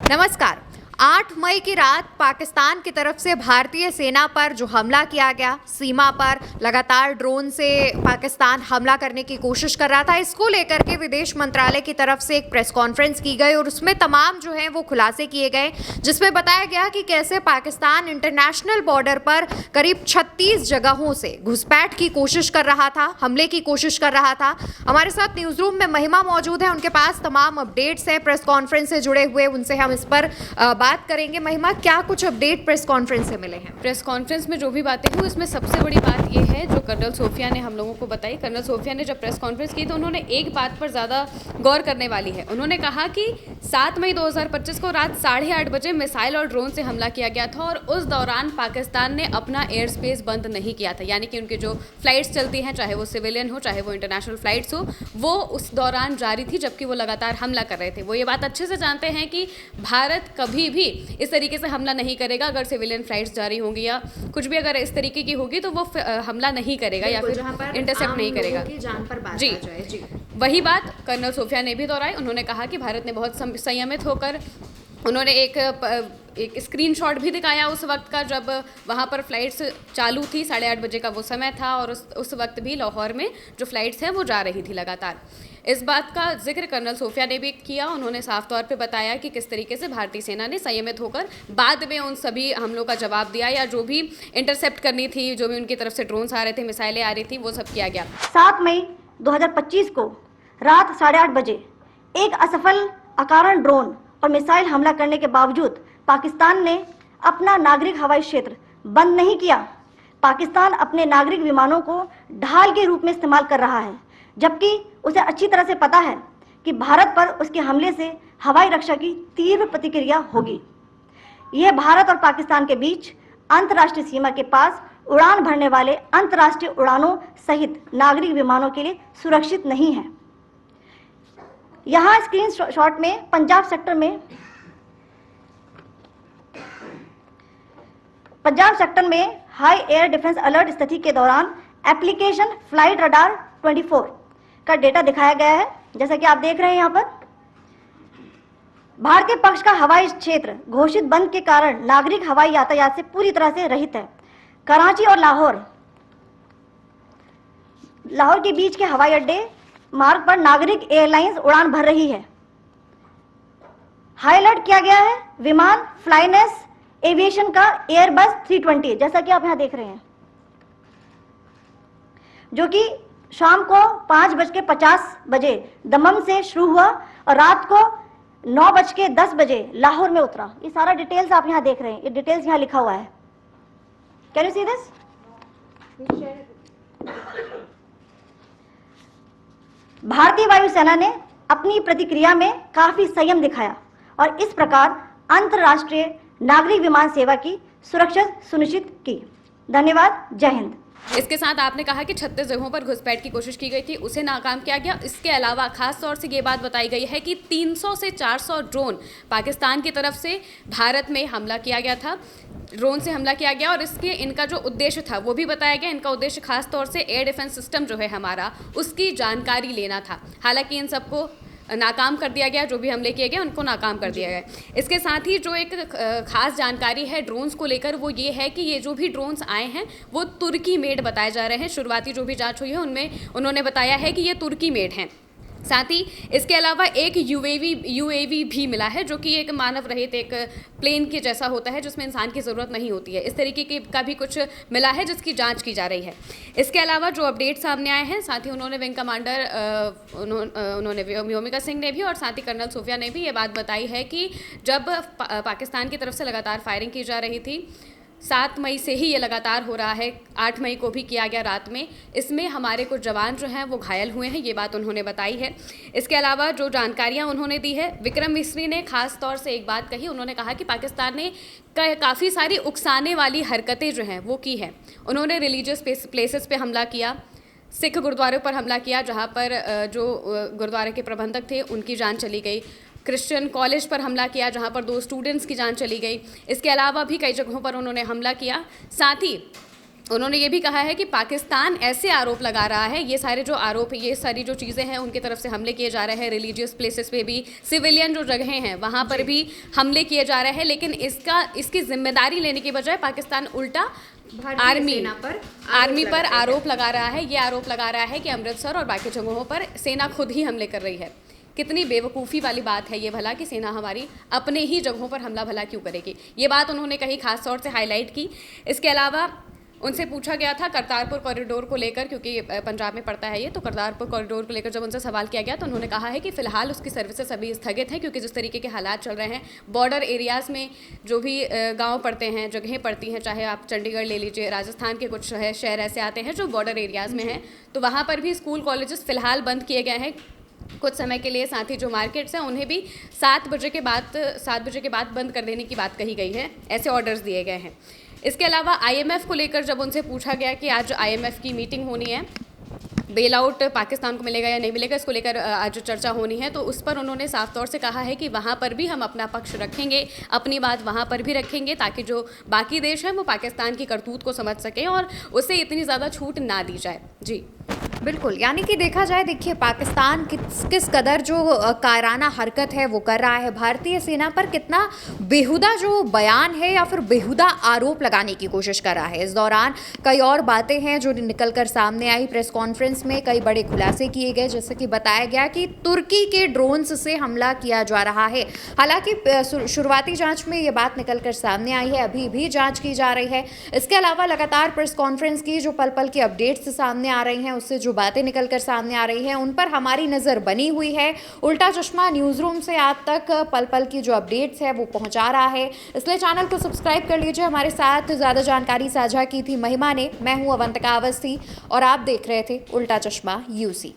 नमस्कार। 8 मई की रात पाकिस्तान की तरफ से भारतीय सेना पर जो हमला किया गया, सीमा पर लगातार ड्रोन से पाकिस्तान हमला करने की कोशिश कर रहा था, इसको लेकर के विदेश मंत्रालय की तरफ से एक प्रेस कॉन्फ्रेंस की गई और उसमें तमाम जो हैं वो खुलासे किए गए, जिसमें बताया गया कि कैसे पाकिस्तान इंटरनेशनल बॉर्डर पर करीब 36 जगहों से घुसपैठ की कोशिश कर रहा था, हमले की कोशिश कर रहा था। हमारे साथ न्यूज़ रूम में महिमा मौजूद है, उनके पास तमाम अपडेट्स हैं प्रेस कॉन्फ्रेंस से जुड़े हुए, उनसे हम इस पर बात करेंगे। महिमा, क्या कुछ अपडेट प्रेस कॉन्फ्रेंस से मिले हैं? प्रेस कॉन्फ्रेंस में जो भी बातें हुई उसमें सबसे बड़ी बात यह है जो कर्नल सोफिया ने हम लोगों को बताई। कर्नल सोफिया ने जब प्रेस कॉन्फ्रेंस की तो उन्होंने एक बात पर ज़्यादा गौर करने वाली है। उन्होंने कहा कि 7 मई 2025 को रात 8:30 बजे मिसाइल और ड्रोन से हमला किया गया था और उस दौरान पाकिस्तान ने अपना एयर स्पेस बंद नहीं किया था, यानी कि उनके जो फ्लाइट्स चलती हैं, चाहे वो सिविलियन हो चाहे वो इंटरनेशनल फ्लाइट्स हो, वो उस दौरान जारी थी जबकि वो लगातार हमला कर रहे थे। वो ये बात अच्छे से जानते हैं कि भारत कभी भी इस तरीके से हमला नहीं करेगा। अगर सिविलियन फ्लाइट्स जारी होंगी या कुछ भी अगर इस तरीके की होगी तो वो हमला नहीं करेगा या फिर इंटरसेप्ट नहीं करेगा। जान पर बात जी, आ जाए। जी, वही बात कर्नल सोफिया ने भी दोहराई। उन्होंने कहा कि भारत ने बहुत संयमित होकर, उन्होंने एक स्क्रीनशॉट भी दिखाया उस वक्त का जब वहाँ पर फ़्लाइट्स चालू थी, 8:30 बजे का वो समय था और उस वक्त भी लाहौर में जो फ़्लाइट्स हैं वो जा रही थी लगातार। इस बात का जिक्र कर्नल सोफिया ने भी किया। उन्होंने साफ तौर पे बताया कि किस तरीके से भारतीय सेना ने संयमित होकर बाद में उन सभी हमलों का जवाब दिया या जो भी इंटरसेप्ट करनी थी, जो भी उनकी तरफ से ड्रोन्स आ रहे थे, मिसाइलें आ रही थी, वो सब किया गया। 7 मई 2025 को रात 8:30 बजे एक असफल अकारण ड्रोन और मिसाइल हमला करने के बावजूद पाकिस्तान ने अपना नागरिक हवाई क्षेत्र बंद नहीं किया। पाकिस्तान अपने नागरिक विमानों को ढाल के रूप में इस्तेमाल कर रहा है, जबकि उसे अच्छी तरह से पता है कि भारत पर उसके हमले से हवाई रक्षा की तीव्र प्रतिक्रिया होगी। यह भारत और पाकिस्तान के बीच अंतर्राष्ट्रीय सीमा के पास उड़ान भरने वाले अंतर्राष्ट्रीय उड़ानों सहित नागरिक विमानों के लिए सुरक्षित नहीं है। यहाँ स्क्रीनशॉट में पंजाब सेक्टर में हाई एयर डिफेंस अलर्ट स्थिति के दौरान एप्लीकेशन फ्लाइट रडार 24 का डेटा दिखाया गया है। जैसा कि आप देख रहे हैं, यहाँ पर भारतीय पक्ष का हवाई क्षेत्र घोषित बंद के कारण नागरिक हवाई यातायात से पूरी तरह से रहित है। कराची और लाहौर के बीच के हवाई अड्डे मार्ग पर नागरिक एयरलाइंस उड़ान भर रही है। हाई अलर्ट किया गया है विमान फ्लाइनेस एविएशन का एयरबस 320, जैसा कि आप यहां देख रहे हैं, जो कि शाम को 5:50 बजे दमम से शुरू हुआ और रात को 9:10 बजे लाहौर में उतरा। ये सारा डिटेल्स आप यहां देख रहे हैं, ये डिटेल्स यहां लिखा हुआ है। Can you see this? भारतीय वायुसेना ने अपनी प्रतिक्रिया में काफी संयम दिखाया और इस प्रकार अंतर्राष्ट्रीय नागरिक विमान सेवा की सुरक्षा सुनिश्चित की। धन्यवाद। जय हिंद। इसके साथ आपने कहा कि 36 जगहों पर घुसपैठ की कोशिश की गई थी, उसे नाकाम किया गया। इसके अलावा खास तौर से ये बात बताई गई है कि 300 से 400 ड्रोन पाकिस्तान की तरफ से भारत में हमला किया गया था, ड्रोन से हमला किया गया और इनका जो उद्देश्य था वो भी बताया गया। इनका उद्देश्य खास तौर से एयर डिफेंस सिस्टम जो है हमारा, उसकी जानकारी लेना था। हालांकि इन सबको नाकाम कर दिया गया, जो भी हमले किए गए उनको नाकाम कर दिया गया। इसके साथ ही जो एक खास जानकारी है ड्रोन्स को लेकर वो ये है कि ये जो भी ड्रोन्स आए हैं वो तुर्की मेड बताए जा रहे हैं। शुरुआती जो भी जांच हुई है उनमें उन्होंने बताया है कि ये तुर्की मेड हैं। साथ ही इसके अलावा एक यूएवी भी मिला है, जो कि एक मानव रहित एक प्लेन के जैसा होता है जिसमें इंसान की ज़रूरत नहीं होती है। इस तरीके का भी कुछ मिला है जिसकी जांच की जा रही है। इसके अलावा जो अपडेट सामने आए हैं, साथ ही उन्होंने विंग कमांडर उन्होंने व्योमिका सिंह ने भी और साथ ही कर्नल सोफिया ने भी ये बात बताई है कि जब पाकिस्तान की तरफ से लगातार फायरिंग की जा रही थी, 7 मई से ही ये लगातार हो रहा है, 8 मई को भी किया गया रात में, इसमें हमारे कुछ जवान जो हैं वो घायल हुए हैं, ये बात उन्होंने बताई है। इसके अलावा जो जानकारियां उन्होंने दी है, विक्रम मिस्री ने खास तौर से एक बात कही। उन्होंने कहा कि पाकिस्तान ने काफ़ी सारी उकसाने वाली हरकतें जो हैं वो की हैं। उन्होंने रिलीजियस प्लेसेस पे हमला किया, सिख गुरुद्वारों पर हमला किया जहाँ पर जो गुरुद्वारे के प्रबंधक थे उनकी जान चली गई। क्रिश्चियन कॉलेज पर हमला किया जहां पर 2 स्टूडेंट्स की जान चली गई। इसके अलावा भी कई जगहों पर उन्होंने हमला किया। साथ ही उन्होंने ये भी कहा है कि पाकिस्तान ऐसे आरोप लगा रहा है, ये सारे जो आरोप, ये सारी जो चीज़ें हैं उनकी तरफ से हमले किए जा रहे हैं, रिलीजियस प्लेसेस पे भी, सिविलियन जो जगहें हैं वहाँ पर भी हमले किए जा रहे हैं, लेकिन इसकी जिम्मेदारी लेने की बजाय पाकिस्तान उल्टा आर्मी पर आरोप लगा रहा है। ये आरोप लगा रहा है कि अमृतसर और बाकी जगहों पर सेना खुद ही हमले कर रही है। कितनी बेवकूफ़ी वाली बात है ये भला कि सेना हमारी अपने ही जगहों पर हमला भला क्यों करेगी। ये बात उन्होंने कही, खास तौर से हाईलाइट की। इसके अलावा उनसे पूछा गया था करतारपुर कॉरिडोर को लेकर, क्योंकि पंजाब में पड़ता है ये, तो करतारपुर कॉरिडोर को लेकर जब उनसे सवाल किया गया तो उन्होंने कहा है कि फ़िलहाल उसकी सर्विसेज अभी स्थगित हैं, क्योंकि जिस तरीके के हालात चल रहे हैं बॉर्डर एरियाज़ में, जो भी गांव पड़ते हैं, जगहें पड़ती हैं, चाहे आप चंडीगढ़ ले लीजिए, राजस्थान के कुछ शहर ऐसे आते हैं जो बॉर्डर एरियाज़ में हैं, तो वहाँ पर भी स्कूल कॉलेजेस फ़िलहाल बंद किए गए हैं कुछ समय के लिए। साथ ही जो मार्केट्स हैं उन्हें भी 7 बजे के बाद बंद कर देने की बात कही गई है, ऐसे ऑर्डर्स दिए गए हैं। इसके अलावा आईएमएफ को लेकर जब उनसे पूछा गया कि आज आईएमएफ की मीटिंग होनी है, बेल आउट पाकिस्तान को मिलेगा या नहीं मिलेगा, इसको लेकर आज चर्चा होनी है, तो उस पर उन्होंने साफ तौर से कहा है कि वहाँ पर भी हम अपना पक्ष रखेंगे, अपनी बात वहाँ पर भी रखेंगे, ताकि जो बाकी देश हैं वो पाकिस्तान की करतूत को समझ सकें और उसे इतनी ज़्यादा छूट ना दी जाए। जी बिल्कुल, यानी कि देखा जाए, देखिए पाकिस्तान किस कदर जो कायराना हरकत है वो कर रहा है, भारतीय सेना पर कितना बेहुदा जो बयान है या फिर बेहुदा आरोप लगाने की कोशिश कर रहा है। इस दौरान कई और बातें हैं जो निकल कर सामने आई। प्रेस कॉन्फ्रेंस में कई बड़े खुलासे किए गए, जैसे कि बताया गया कि तुर्की के ड्रोन्स से हमला किया जा रहा है। हालांकि शुरुआती जांच में ये बात निकल कर सामने आई है, अभी भी जांच की जा रही है। इसके अलावा लगातार प्रेस कॉन्फ्रेंस की जो पल पल की अपडेट्स सामने आ रही हैं, उससे जो बातें निकलकर सामने आ रही हैं उन पर हमारी नज़र बनी हुई है। उल्टा चश्मा न्यूज़ रूम से आज तक पल पल की जो अपडेट्स है वो पहुंचा रहा है, इसलिए चैनल को सब्सक्राइब कर लीजिए। हमारे साथ ज़्यादा जानकारी साझा की थी महिमा ने। मैं हूं अवंतिका अवस्थी और आप देख रहे थे उल्टा चश्मा यूसी।